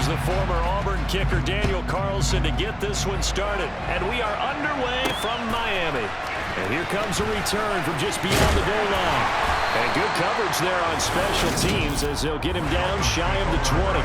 Here's the former Auburn kicker Daniel Carlson to get this one started. And we are underway from Miami. And here comes a return from just beyond the goal line. And good coverage there on special teams as they'll get him down shy of the 20.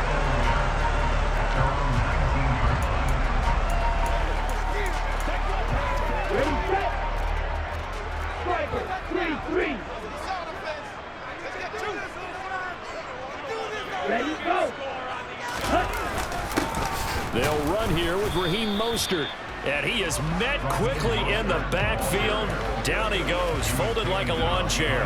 They'll run here with Raheem Mostert. And he is met quickly in the backfield. Down he goes, folded like a lawn chair.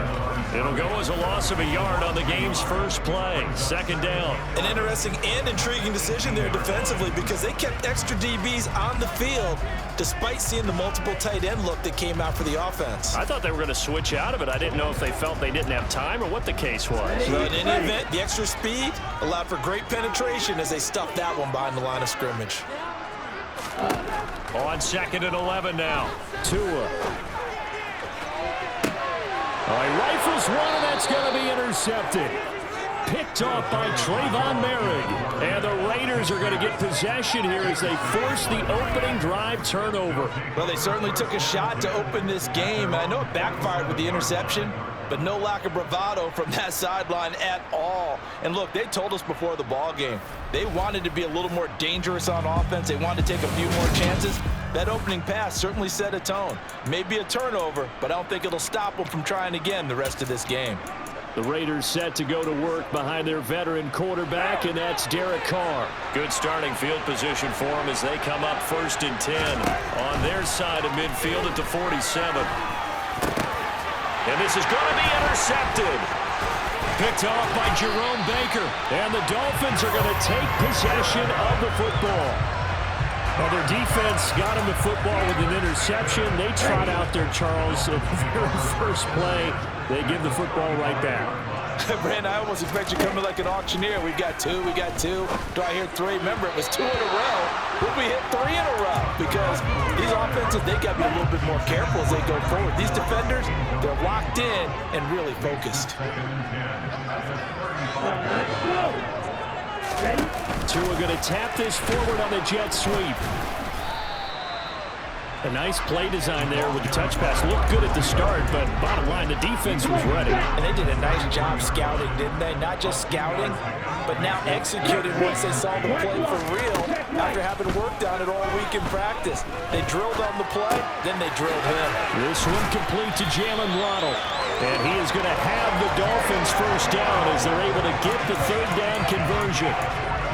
It'll go as a loss of a yard on the game's first play. Second down. An interesting and intriguing decision there defensively because they kept extra DBs on the field despite seeing the multiple tight end look that came out for the offense. I thought they were going to switch out of it. I didn't know if they felt they didn't have time or what the case was. So in any event, the extra speed allowed for great penetration as they stuffed that one behind the line of scrimmage. On 2nd and 11 now. Tua. He rifles one, and that's going to be intercepted. Picked off by Trayvon Merrick. And the Raiders are going to get possession here as they force the opening drive turnover. Well, they certainly took a shot to open this game. And I know it backfired with the interception, but no lack of bravado from that sideline at all. And look, they told us before the ball game, they wanted to be a little more dangerous on offense. They wanted to take a few more chances. That opening pass certainly set a tone. Maybe a turnover, but I don't think it'll stop them from trying again the rest of this game. The Raiders set to go to work behind their veteran quarterback, and that's Derek Carr. Good starting field position for him as they come up 1st and 10 on their side of midfield at the 47. And this is going to be intercepted. Picked off by Jerome Baker. And the Dolphins are going to take possession of the football. Well, their defense got him the football with an interception. They trot out there, Charles, at the very first play. They give the football right back. Brandon, I almost expect you coming like an auctioneer. We got two. Do I hear three? Remember, it was 2 in a row. Will we hit 3 in a row? Because these offenses, they got to be a little bit more careful as they go forward. These defenders, they're locked in and really focused. Tua going to tap this forward on the jet sweep. A nice play design there with the touch pass. Looked good at the start, but bottom line, the defense was ready. And they did a nice job scouting, didn't they? Not just scouting, but now executed once they saw the play for real after having worked on it all week in practice. They drilled on the play, then they drilled him. This one complete to Jalen Waddle. And he is going to have the Dolphins first down as they're able to get the 3rd down conversion.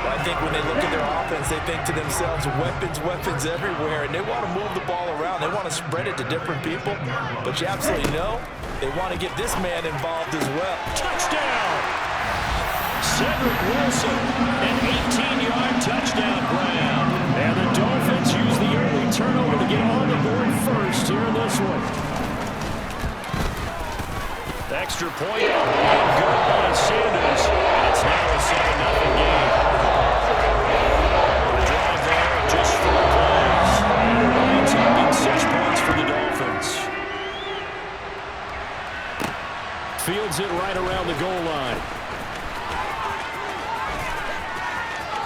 I think when they look at their offense, they think to themselves, weapons everywhere, and they want to move the ball around. They want to spread it to different people, but you absolutely know they want to get this man involved as well. Touchdown! Cedric Wilson, an 18-yard touchdown grab. And the Dolphins use the early turnover to get on the board first here in this one. Extra point, and good by Sanders. It's now a 7-0 game. The drive there, just 4 plays. And it winds up in 6 points for the Dolphins. Fields it right around the goal line.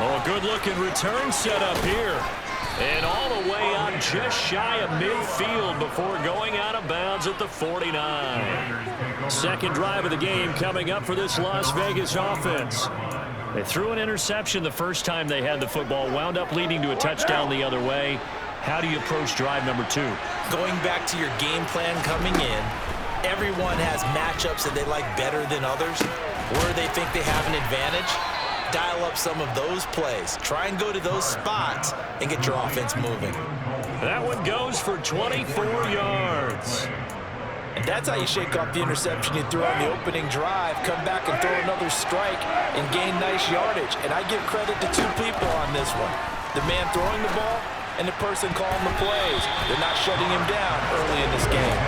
Oh, good-looking return set up here. And all the way out just shy of midfield before going out of bounds at the 49. Second drive of the game coming up for this Las Vegas offense. They threw an interception the first time they had the football, wound up leading to a touchdown the other way. How do you approach drive number 2? Going back to your game plan coming in, everyone has matchups that they like better than others, where they think they have an advantage. Dial up some of those plays. Try and go to those spots and get your offense moving. That one goes for 24 yards. And that's how you shake off the interception you threw on the opening drive, come back and throw another strike and gain nice yardage. And I give credit to 2 people on this one. The man throwing the ball and the person calling the plays. They're not shutting him down early in this game.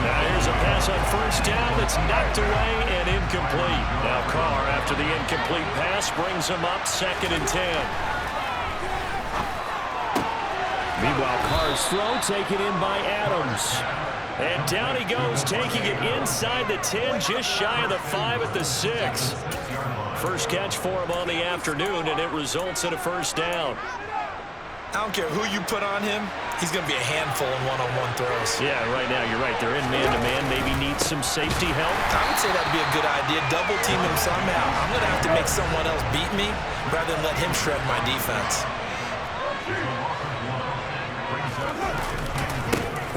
Now here's a pass on first down that's knocked away and incomplete. Now Carr, after the incomplete pass, brings him up 2nd and 10. Meanwhile, Carr's throw taken in by Adams. And down he goes, taking it inside the 10, just shy of the 5 at the 6. First catch for him on the afternoon, and it results in a first down. I don't care who you put on him, he's going to be a handful in one-on-one throws. Yeah, right now you're right. They're in man-to-man, maybe need some safety help. I would say that'd be a good idea. Double team him somehow. I'm going to have to make someone else beat me rather than let him shred my defense.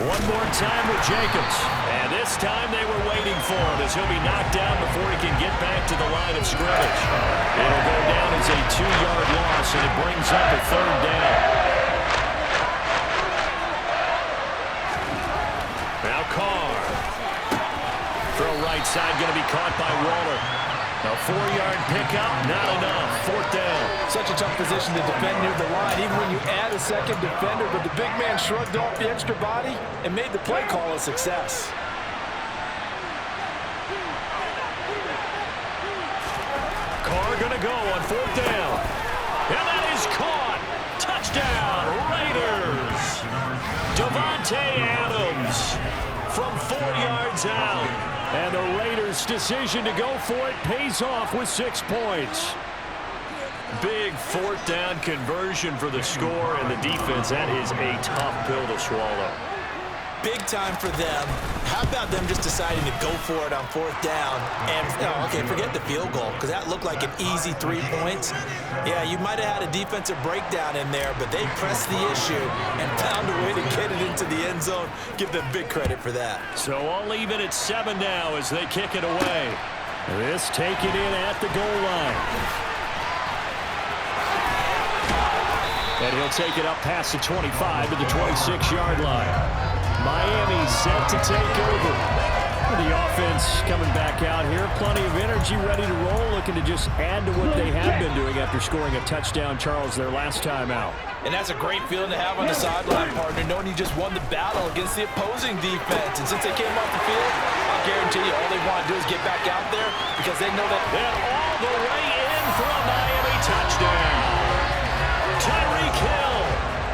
One more time with Jacobs. And this time they were waiting for him as he'll be knocked down before he can get back to the line of scrimmage. It'll go down as a 2-yard loss, and it brings up a third down. Now Carr. Throw right side, going to be caught by Waller. A 4-yard pickup, not enough. Fourth down. Such a tough position to defend near the line, even when you add a second defender, but the big man shrugged off the extra body and made the play call a success. Carr going to go on fourth down. And that is caught. Touchdown, Raiders. Davante Adams from 4 yards out. And the Raiders' decision to go for it pays off with 6 points. Big fourth down conversion for the score, and the defense, that is a tough pill to swallow. Big time for them. How about them just deciding to go for it on fourth down? And, okay, forget the field goal, because that looked like an easy 3 points. Yeah, you might have had a defensive breakdown in there, but they pressed the issue and found a way to get it into the end zone. Give them big credit for that. So I'll leave it at 7 now as they kick it away. This taken in at the goal line. And he'll take it up past the 25 to the 26-yard line. Miami set to take over. The offense coming back out here. Plenty of energy, ready to roll, looking to just add to what they have been doing after scoring a touchdown, Charles, their last time out. And that's a great feeling to have on the sideline, partner, knowing you just won the battle against the opposing defense. And since they came off the field, I'll guarantee you all they want to do is get back out there because they know that they're all the way in for a Miami touchdown. Tyreek Hill,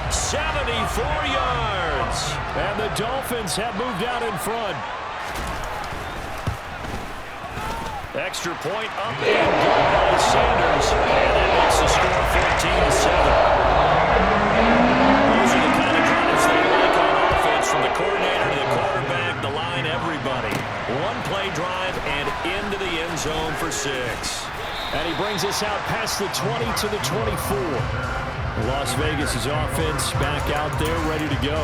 74 yards. And the Dolphins have moved out in front. Extra point up and good by Sanders. And that makes the score 14-7. Those are the kind of drives they like on offense, from the coordinator to the quarterback, the line, everybody. One play drive and into the end zone for 6. And he brings us out past the 20 to the 24. Las Vegas' offense back out there ready to go.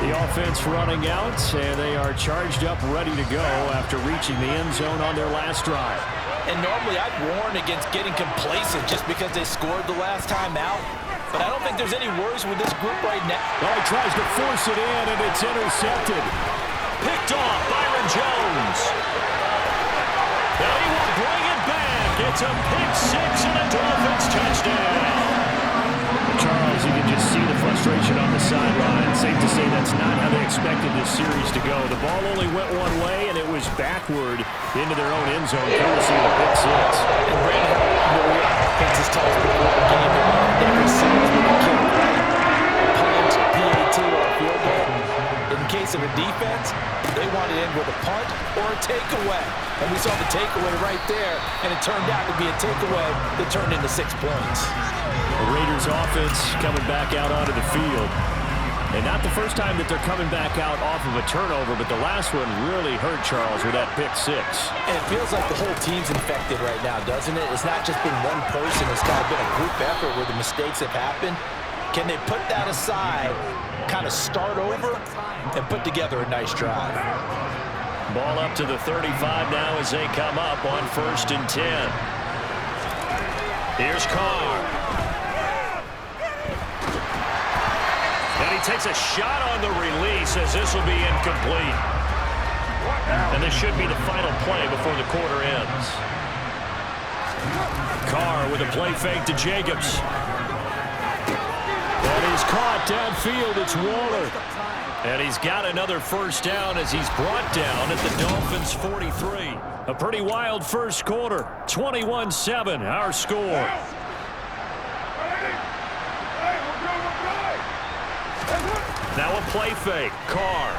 The offense running out, and they are charged up ready to go after reaching the end zone on their last drive. And normally I'd warn against getting complacent just because they scored the last time out. But I don't think there's any worries with this group right now. Well, he tries to force it in, and it's intercepted. Picked off, Byron Jones. Now he will bring it back. It's a pick 6 and a Dolphins touchdown. Charles, you can just see the frustration on the sideline. Safe to say that's not how they expected this series to go. The ball only went one way, and it was backward into their own end zone, courtesy of the pick 6. And Brandon, it's his tough before the game. Every series with a kick, right? Punt, PAT, or a field goal. In case of a defense, they want to end with a punt or a takeaway. And we saw the takeaway right there, and it turned out to be a takeaway that turned into 6 points. The Raiders offense coming back out onto the field. And not the first time that they're coming back out off of a turnover, but the last one really hurt Charles with that pick 6. And it feels like the whole team's infected right now, doesn't it? It's not just been one person. It's kind of been a group effort where the mistakes have happened. Can they put that aside, kind of start over, and put together a nice drive? Ball up to the 35 now as they come up on 1st and 10. Here's Carr. And he takes a shot on the release as this will be incomplete. And this should be the final play before the quarter ends. Carr with a play fake to Jacobs. And he's caught downfield. It's Waller. And he's got another first down as he's brought down at the Dolphins' 43. A pretty wild first quarter. 21-7, our score. Now a play fake. Carr.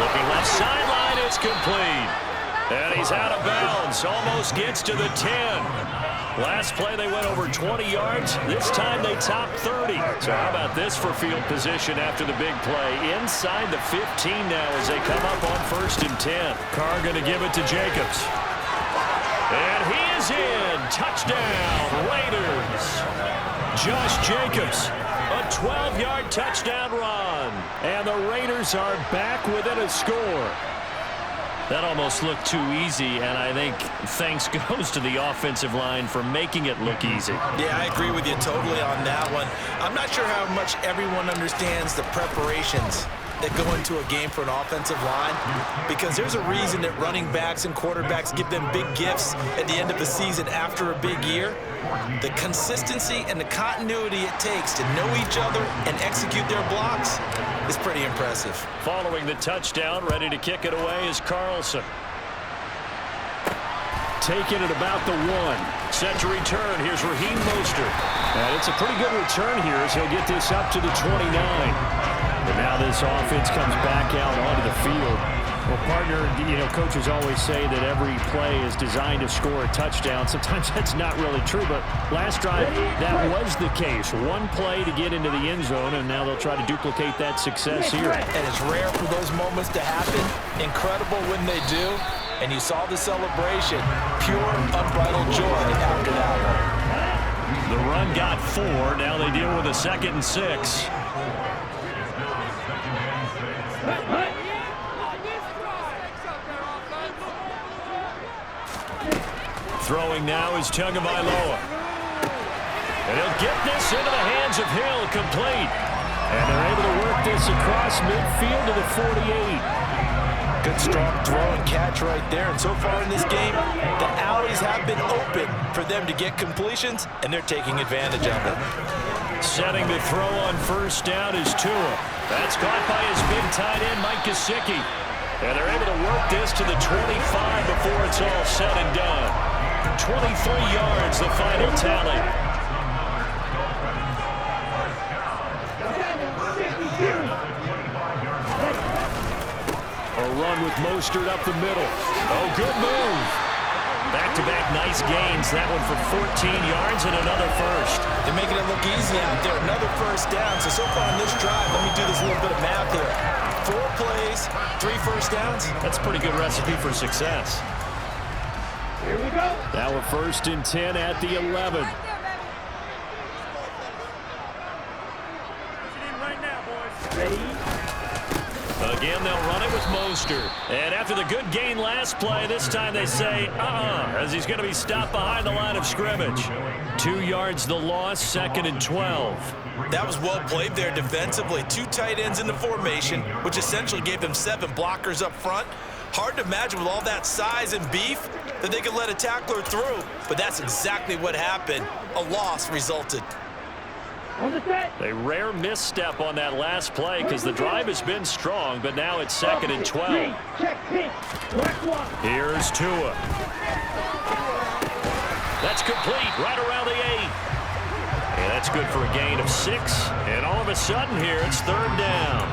Looking left sideline, it's complete. And he's out of bounds, almost gets to the 10. Last play they went over 20 yards. This time they topped 30. So how about this for field position after the big play? Inside the 15 now as they come up on 1st and 10. Carr going to give it to Jacobs. And he is in. Touchdown, Raiders. Josh Jacobs, a 12-yard touchdown run. And the Raiders are back within a score. That almost looked too easy, and I think thanks goes to the offensive line for making it look easy. Yeah, I agree with you totally on that one. I'm not sure how much everyone understands the preparations that go into a game for an offensive line, because there's a reason that running backs and quarterbacks give them big gifts at the end of the season after a big year. The consistency and the continuity it takes to know each other and execute their blocks is pretty impressive. Following the touchdown, ready to kick it away is Carlson. Taking it about the 1. Set to return. Here's Raheem Mostert. And it's a pretty good return here as he'll get this up to the 29. But now this offense comes back out onto the field. Well, partner, coaches always say that every play is designed to score a touchdown. Sometimes that's not really true, but last drive, that was the case. One play to get into the end zone, and now they'll try to duplicate that success here. And it's rare for those moments to happen. Incredible when they do. And you saw the celebration. Pure, unbridled joy after that one. The run got 4. Now they deal with a 2nd and 6. Throwing now is Tagovailoa. And he'll get this into the hands of Hill, complete. And they're able to work this across midfield to the 48. Good strong throw and catch right there. And so far in this game, the alleys have been open for them to get completions, and they're taking advantage of it. Setting the throw on 1st down is Tua. That's caught by his big tight end, Mike Gesicki. And they're able to work this to the 25 before it's all said and done. 23 yards, the final tally. A run with Mostert up the middle. Oh, good move. Back-to-back nice gains. That one for 14 yards and another first. They're making it look easy out there. Another 1st down. So far on this drive, let me do this little bit of math here. 4 plays, 3 1st downs. That's a pretty good recipe for success. Here we go. Now a 1st and 10 at the 11. Right now, boys. Ready? Again, they'll run it with Mostert. And after the good gain last play, this time they say, as he's going to be stopped behind the line of scrimmage. 2 yards the loss, 2nd and 12. That was well played there defensively. 2 tight ends in the formation, which essentially gave them 7 blockers up front. Hard to imagine with all that size and beef that they could let a tackler through, but that's exactly what happened. A loss resulted. A rare misstep on that last play because the drive has been strong, but now it's 2nd and 12. Here's Tua. That's complete right around the 8. And that's good for a gain of 6. And all of a sudden here, it's 3rd down.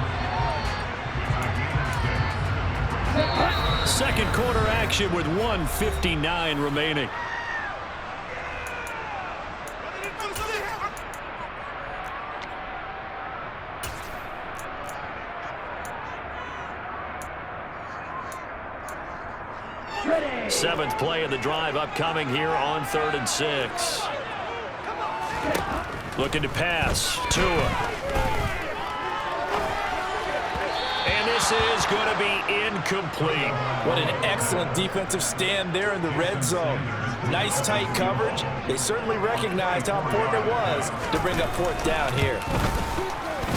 2nd quarter action with 1:59 remaining. Seventh play of the drive upcoming here on 3rd and 6. Looking to pass. Tua. And this is going to be incomplete. What an excellent defensive stand there in the red zone. Nice tight coverage. They certainly recognized how important it was to bring up 4th down here.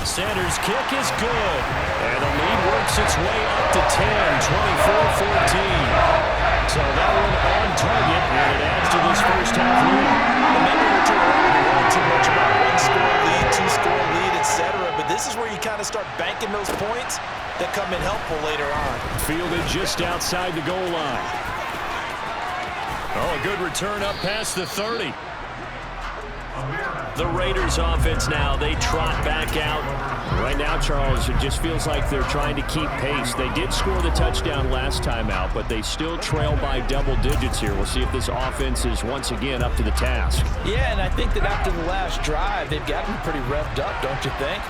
Sanders' kick is good. And the lead works its way up to 10, 24-14. So that one on target, and it adds to this first half lead. Maybe we're too early to worry too much about 1-score lead, 2-score lead, etc. But this is where you kind of start banking those points that come in helpful later on. Fielded just outside the goal line. Oh, a good return up past the 30. The Raiders offense now, they trot back out. Right now, Charles, it just feels like they're trying to keep pace. They did score the touchdown last time out, but they still trail by double digits here. We'll see if this offense is once again up to the task. Yeah, and I think that after the last drive, they've gotten pretty revved up, don't you think?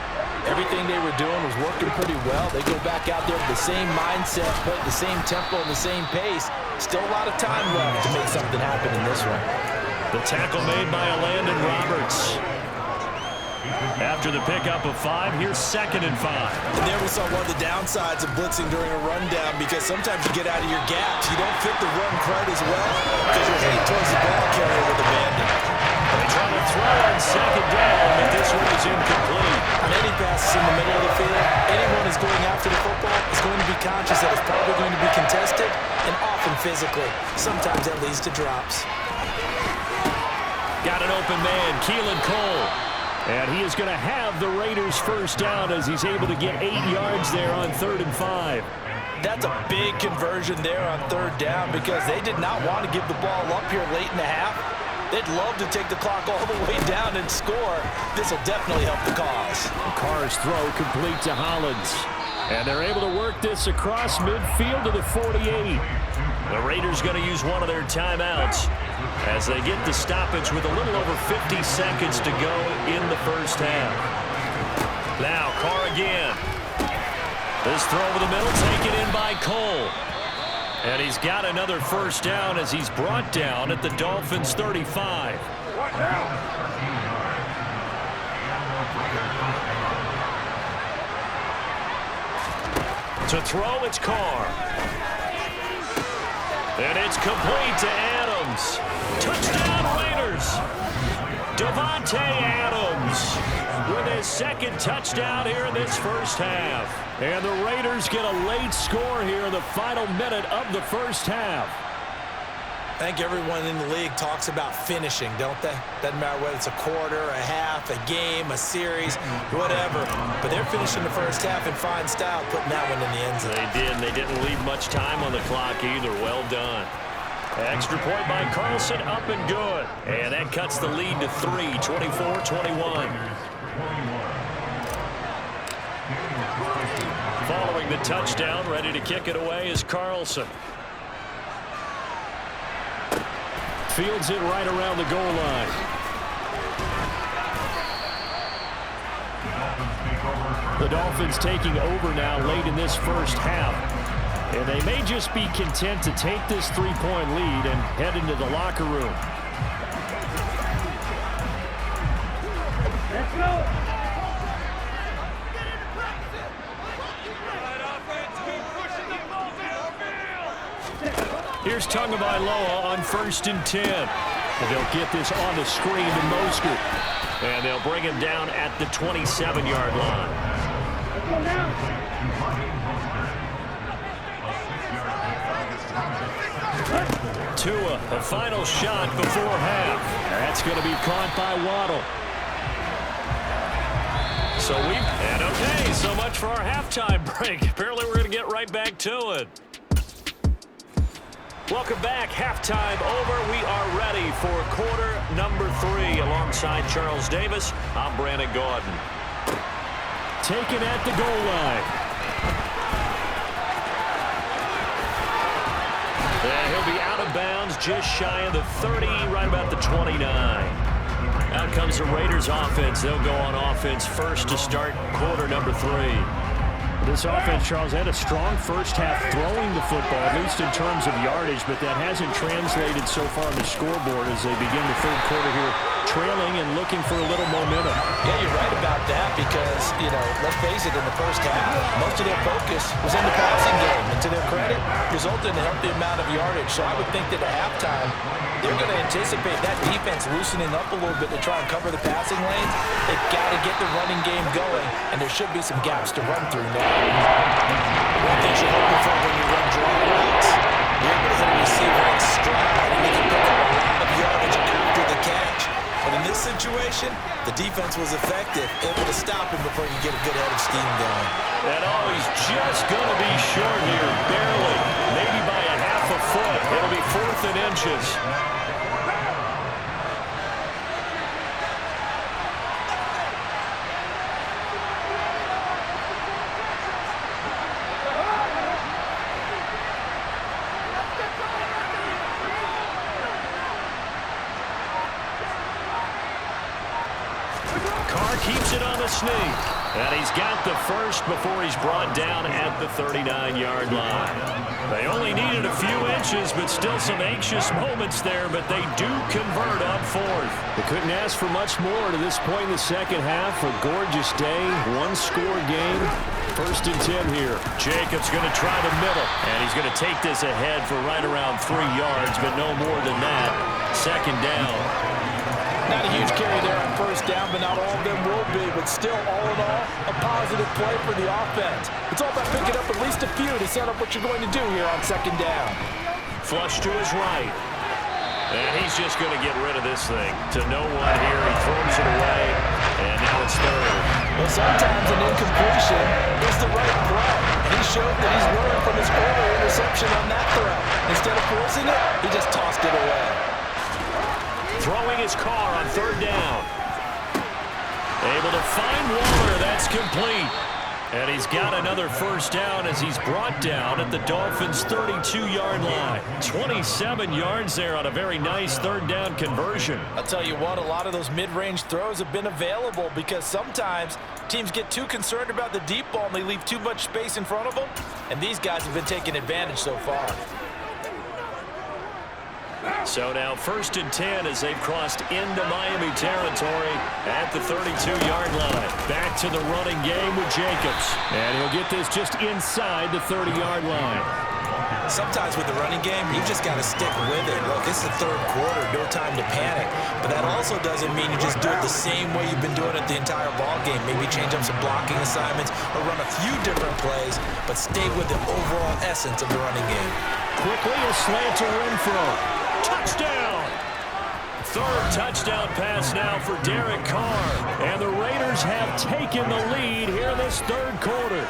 Everything they were doing was working pretty well. They go back out there with the same mindset, put the same tempo and the same pace. Still a lot of time left to make something happen in this one. The tackle made by Landon Roberts. After the pickup of 5, here's 2nd and 5. And there we saw one of the downsides of blitzing during a rundown, because sometimes you get out of your gaps. You don't fit the run quite as well because you're heading towards the ball carrier with abandon. They try to throw on 2nd down, but this one is incomplete. On any passes in the middle of the field, anyone who's going after the football is going to be conscious that it's probably going to be contested, and often physically. Sometimes that leads to drops. Got an open man, Keelan Cole. And he is going to have the Raiders first down as he's able to get 8 yards there on 3rd and 5. That's a big conversion there on 3rd down, because they did not want to give the ball up here late in the half. They'd love to take the clock all the way down and score. This will definitely help the cause. Carr's throw complete to Hollins. And they're able to work this across midfield to the 48. The Raiders going to use one of their timeouts as they get the stoppage with a little over 50 seconds to go in the first half. Now Carr again. This throw over the middle taken in by Cole. And he's got another first down as he's brought down at the Dolphins' 35. To throw, it's Carr. And it's complete to Adams. Touchdown Raiders. Davante Adams with his 2nd touchdown here in this first half. And the Raiders get a late score here in the final minute of the first half. I think everyone in the league talks about finishing, don't they? Doesn't matter whether it's a quarter, a half, a game, a series, whatever. But they're finishing the first half in fine style, putting that one in the end zone. They did, and they didn't leave much time on the clock either. Well done. Extra point by Carlson, up and good. And that cuts the lead to 3, 24-21. Following the touchdown, ready to kick it away is Carlson. Fields it right around the goal line. The Dolphins taking over now late in this first half. And they may just be content to take this 3-point lead and head into the locker room. Let's go. Here's Tagovailoa on 1st and 10. And they'll get this on the screen to Mostert. And they'll bring him down at the 27-yard line. Let's go now. Tua, a final shot before half. That's going to be caught by Waddle. So much for our halftime break. Apparently we're going to get right back to it. Welcome back. Halftime over. We are ready for quarter number 3. Alongside Charles Davis, I'm Brandon Gaudin. Taken at the goal line. And he'll be out of bounds just shy of the 30, right about the 29. Out comes the Raiders offense. They'll go on offense first to start quarter number 3. This offense, Charles, had a strong first half throwing the football, at least in terms of yardage, but that hasn't translated so far on the scoreboard as they begin the third quarter here, trailing and looking for a little momentum. Yeah, you're right about that because, let's face it, in the first half, most of their focus was in the passing game. And to their credit, resulted in a healthy amount of yardage. So I would think that at halftime, they're going to anticipate that defense loosening up a little bit to try and cover the passing lanes. They've got to get the running game going, and there should be some gaps to run through now. One thing you're hoping for when you run draw routes, you're able to hit a receiver in stride, and you can pick up a lot of yardage after the catch. But in this situation, the defense was effective, able to stop him before you get a good head of steam going. And he's just going to be short here, barely, maybe by a half a foot. It'll be 4th and inches. keeps it on the sneak. And he's got the first before he's brought down at the 39-yard line. They only needed a few inches, but still some anxious moments there, but they do convert on fourth. They couldn't ask for much more to this point in the second half. A gorgeous day, one-score game. 1st and 10 here. Jacobs going to try the middle, and he's going to take this ahead for right around 3 yards, but no more than that. 2nd down. Not a huge carry there on 1st down, but not all of them will be. But still, all in all, a positive play for the offense. It's all about picking up at least a few to set up what you're going to do here on 2nd down. Flush to his right. And he's just going to get rid of this thing. To no one here. He throws it away, and now it's 3rd. Well, sometimes an incompletion is the right play. And he showed that he's learned from his earlier interception on that throw. Instead of forcing it, he just tossed it away. Throwing his car on 3rd down. Able to find Waller. That's complete. And he's got another 1st down as he's brought down at the Dolphins' 32-yard line. 27 yards there on a very nice 3rd down conversion. I'll tell you what, a lot of those mid-range throws have been available because sometimes teams get too concerned about the deep ball and they leave too much space in front of them. And these guys have been taking advantage so far. So now 1st and 10 as they've crossed into Miami territory at the 32-yard line. Back to the running game with Jacobs. And he'll get this just inside the 30-yard line. Sometimes with the running game, you just got to stick with it. Look, it's the 3rd quarter, no time to panic. But that also doesn't mean you just do it the same way you've been doing it the entire ball game. Maybe change up some blocking assignments or run a few different plays, but stay with the overall essence of the running game. Quickly, a slant to Renfro. Touchdown! 3rd touchdown pass now for Derek Carr. And the Raiders have taken the lead here in this 3rd quarter.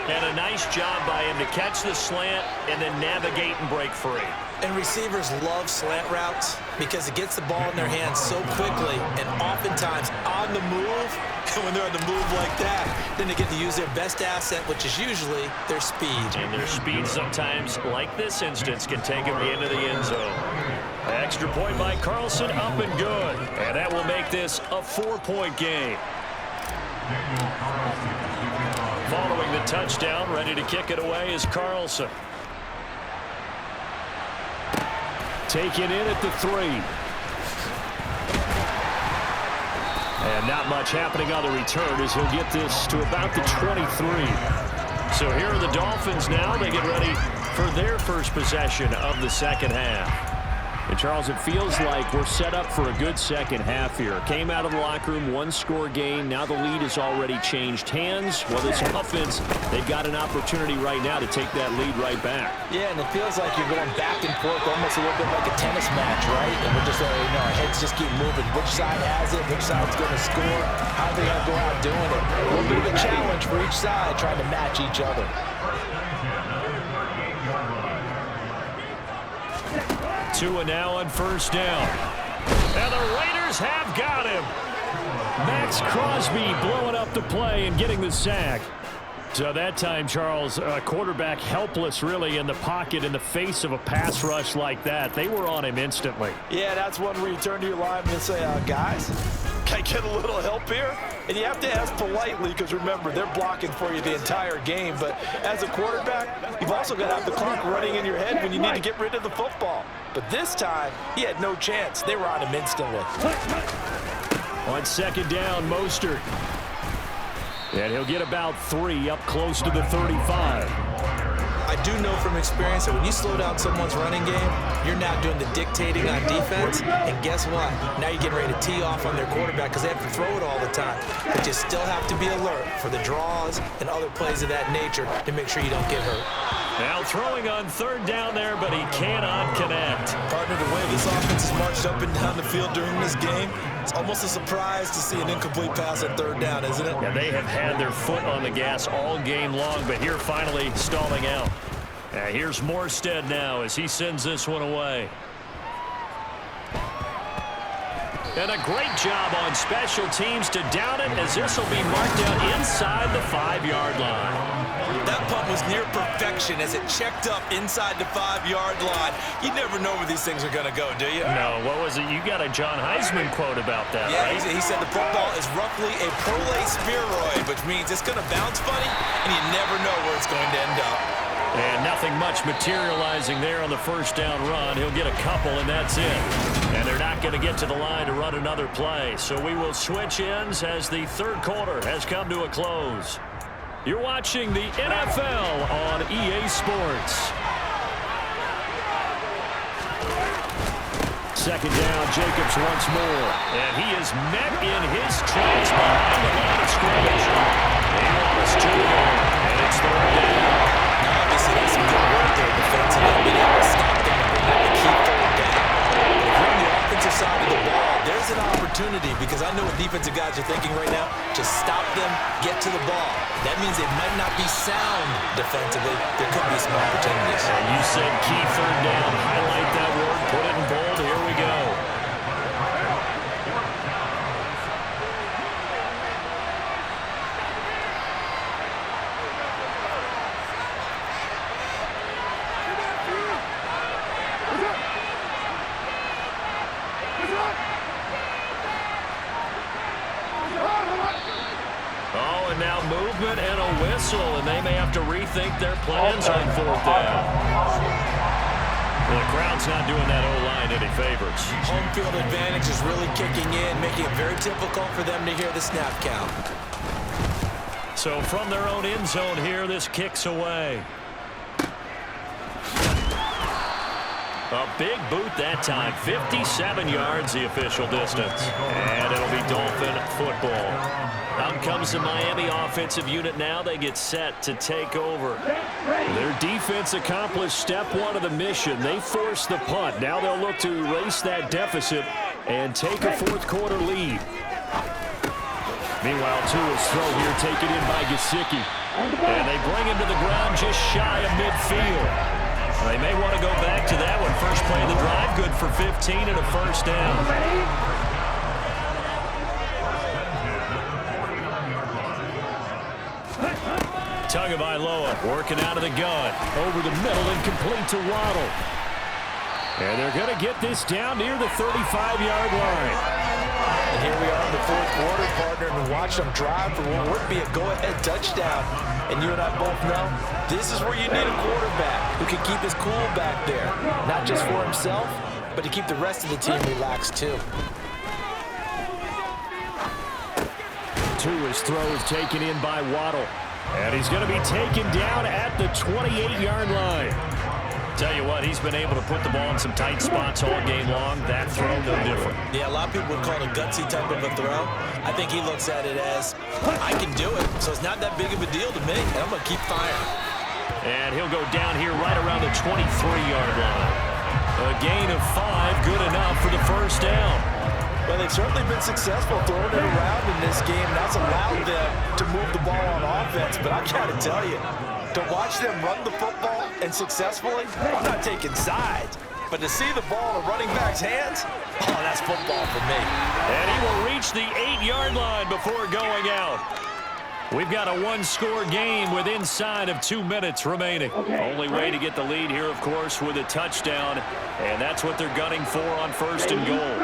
And a nice job by him to catch the slant and then navigate and break free. And receivers love slant routes because it gets the ball in their hands so quickly and oftentimes on the move. And when they're on the move like that, then they get to use their best asset, which is usually their speed. And their speed sometimes, like this instance, can take them into the end zone. Extra point by Carlson, up and good. And that will make this a 4-point game. Following the touchdown, ready to kick it away is Carlson. Taken in at the 3. And not much happening on the return as he'll get this to about the 23. So here are the Dolphins now. They get ready for their first possession of the 2nd half. And Charles, it feels like we're set up for a good second half here. Came out of the locker room, 1-score game. Now the lead has already changed hands. Well, this offense, they've got an opportunity right now to take that lead right back. Yeah, and it feels like you're going back and forth almost a little bit like a tennis match, right? And we're just, our heads just keep moving. Which side has it? Which side's going to score? How are they going to go out doing it? A little bit of a challenge for each side, trying to match each other. Tua now on 1st down. And the Raiders have got him. Max Crosby blowing up the play and getting the sack. So that time, Charles, quarterback helpless really in the pocket in the face of a pass rush like that. They were on him instantly. Yeah, that's one where you turn to your lineman and say, guys, can I get a little help here? And you have to ask politely because, remember, they're blocking for you the entire game. But as a quarterback, you've also got to have the clock running in your head when you need to get rid of the football. But this time, he had no chance. They were on him instantly. On 2nd down, Mostert. And he'll get about 3 up close to the 35. I do know from experience that when you slow down someone's running game, you're now doing the dictating on defense. And guess what? Now you're getting ready to tee off on their quarterback because they have to throw it all the time. But you still have to be alert for the draws and other plays of that nature to make sure you don't get hurt. Now throwing on 3rd down there, but he cannot connect. Partner, the way this offense has marched up and down the field during this game, it's almost a surprise to see an incomplete pass at 3rd down, isn't it? Yeah, they have had their foot on the gas all game long, but here finally stalling out. Here's Morstead now as he sends this one away. And a great job on special teams to down it as this will be marked out inside the 5-yard line. That punt was near perfection as it checked up inside the 5-yard line. You never know where these things are going to go, do you? No, what was it? You got a John Heisman quote about that, yeah, right? He said the football is roughly a prolay spheroid, which means it's going to bounce funny, and you never know where it's going to end up. And nothing much materializing there on the first down run. He'll get a couple, and that's it. And they're not going to get to the line to run another play. So we will switch ends as the third quarter has come to a close. You're watching the NFL on EA Sports. Second down, Jacobs once more. And he is met in his tracks behind the line of scrimmage. He lost 2, and it's third down. Obviously, that's some good work there defensively. Being able to stop them and bring up the key third down. But if you're on the offensive side of the ball, there's an opportunity because I know what defensive guys are thinking right now. Just stop them, get to the ball. That means they might not be sound defensively. There could be some opportunities. And you said key third down. Highlight that word. Put it in bold. Here we go. Oh, and now movement and a whistle, and they may have to rethink their plans on fourth down. Well, the crowd's not doing that O-line any favors. Home field advantage is really kicking in, making it very difficult for them to hear the snap count. So from their own end zone here, this kicks away. A big boot that time. 57 yards the official distance. And it'll be Dolphin football. Out comes the Miami offensive unit now. They get set to take over. Their defense accomplished step one of the mission. They forced the punt. Now they'll look to erase that deficit and take a fourth quarter lead. Meanwhile, Tua's throw here taken in by Gesicki. And they bring him to the ground just shy of midfield. They may want to go back to that one. First play of the drive, good for 15 and a first down. Tagovailoa working out of the gun. Over the middle and complete to Waddle. And they're going to get this down near the 35-yard line. And here we are in the fourth quarter, partner, and watch them drive for what would be a go-ahead touchdown. And you and I both know this is where you need a quarterback who can keep his cool back there. Not just for himself, but to keep the rest of the team relaxed too. Tua's throw is taken in by Waddle. And he's going to be taken down at the 28-yard line. Tell you what, he's been able to put the ball in some tight spots all game long. That throw, no different. Yeah, a lot of people would call it a gutsy type of a throw. I think he looks at it as, I can do it, so it's not that big of a deal to me, and I'm going to keep firing. And he'll go down here right around the 23-yard line. A gain of 5, good enough for the first down. Well, they've certainly been successful throwing it around in this game. That's allowed them to move the ball on offense, but I got to tell you, to watch them run the football and successfully, I'm not taking sides, but to see the ball in a running back's hands, oh, that's football for me. And he will reach the 8-yard line before going out. We've got a one-score game with inside of 2 minutes remaining. Only way to get the lead here, of course, with a touchdown, and that's what they're gunning for on first and goal.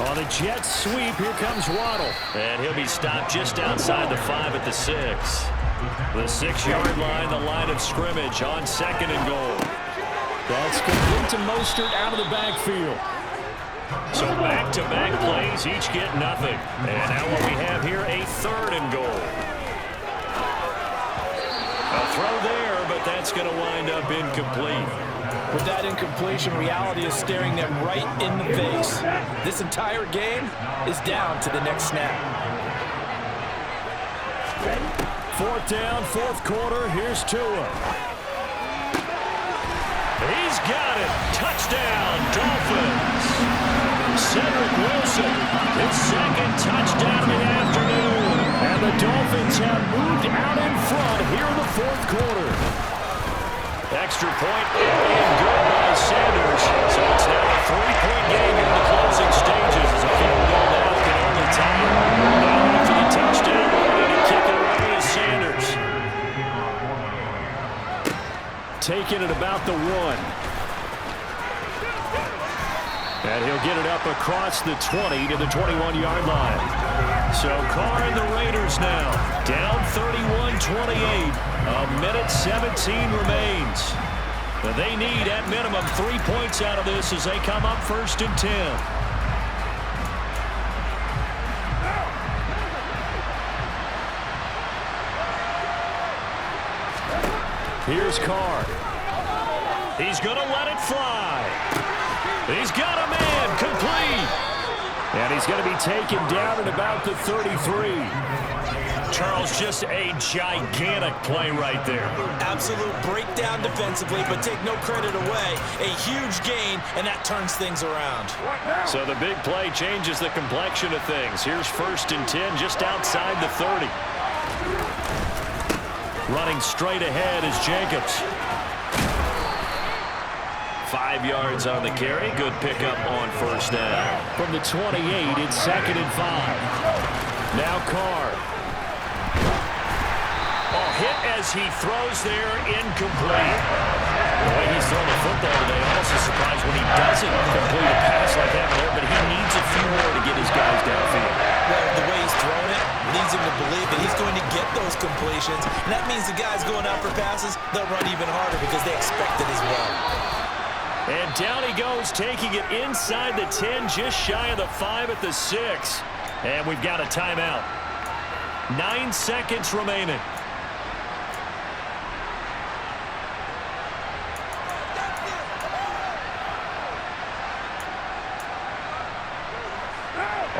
On the jet sweep, here comes Waddle. And he'll be stopped just outside the 5 at the 6. The 6-yard line, the line of scrimmage on second and goal. That's complete to Mostert out of the backfield. So back-to-back plays, each get nothing. And now what we have here, a third and goal. A throw there, but that's going to wind up incomplete. With that incompletion, reality is staring them right in the face. This entire game is down to the next snap. Fourth down, fourth quarter. Here's Tua. He's got it. Touchdown, Dolphins. Cedric Wilson, his second touchdown of the afternoon. And the Dolphins have moved out in front here in the fourth quarter. Extra point and good by Sanders. So it's now a 3-point game in the closing stages as a field goal now can only tie. Now after the touchdown, ready to kick it away is Sanders. taken at about the 1. And he'll get it up across the 20 to the 21-yard line. So Carr and the Raiders now down 31-28. A minute 17 remains. They need, at minimum, 3 points out of this as they come up 1st and 10. Here's Carr. He's going to let it fly. He's got a man complete. And he's going to be taken down at about the 33. Charles, just a gigantic play right there. Absolute breakdown defensively, but take no credit away. A huge gain, and that turns things around. So the big play changes the complexion of things. Here's 1st and 10 just outside the 30. Running straight ahead is Jacobs. 5 yards on the carry. Good pickup on 1st down. From the 28, it's 2nd and 5. Now Carr. Hit as he throws there, incomplete. The way he's throwing the football today, I'm also surprised when he doesn't complete a pass like that there, but he needs a few more to get his guys downfield. Well, the way he's throwing it leads him to believe that he's going to get those completions, and that means the guys going out for passes, they'll run even harder because they expect it as well. And down he goes, taking it inside the 10, just shy of the 5 at the 6. And we've got a timeout. 9 seconds remaining.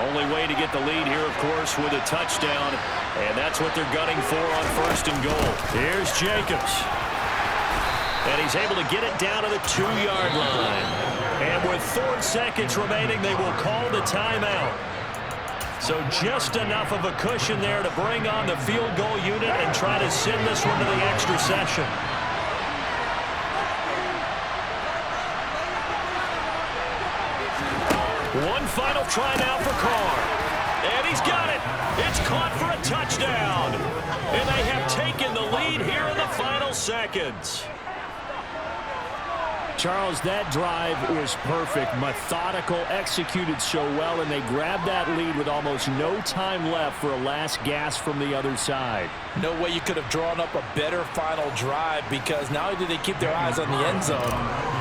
Only way to get the lead here, of course, with a touchdown. And that's what they're gunning for on 1st and goal. Here's Jacobs. And he's able to get it down to the 2-yard line. And with 4 seconds remaining, they will call the timeout. So just enough of a cushion there to bring on the field goal unit and try to send this one to the extra session. One final try now for Carr. And he's got it. It's caught for a touchdown. And they have taken the lead here in the final seconds. Charles, that drive was perfect, methodical, executed so well, and they grabbed that lead with almost no time left for a last gasp from the other side. No way you could have drawn up a better final drive, because not only did they keep their eyes on the end zone,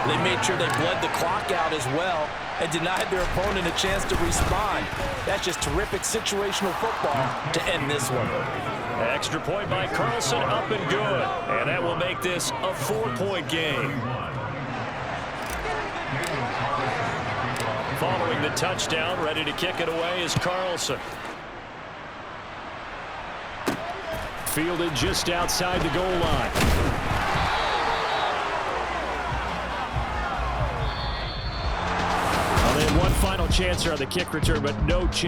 they made sure they bled the clock out as well and denied their opponent a chance to respond. That's just terrific situational football to end this one. Extra point by Carlson, up and good. And that will make this a 4-point game. Following the touchdown, ready to kick it away is Carlson. Fielded just outside the goal line. Well, they had one final chance here on the kick return, but no chance.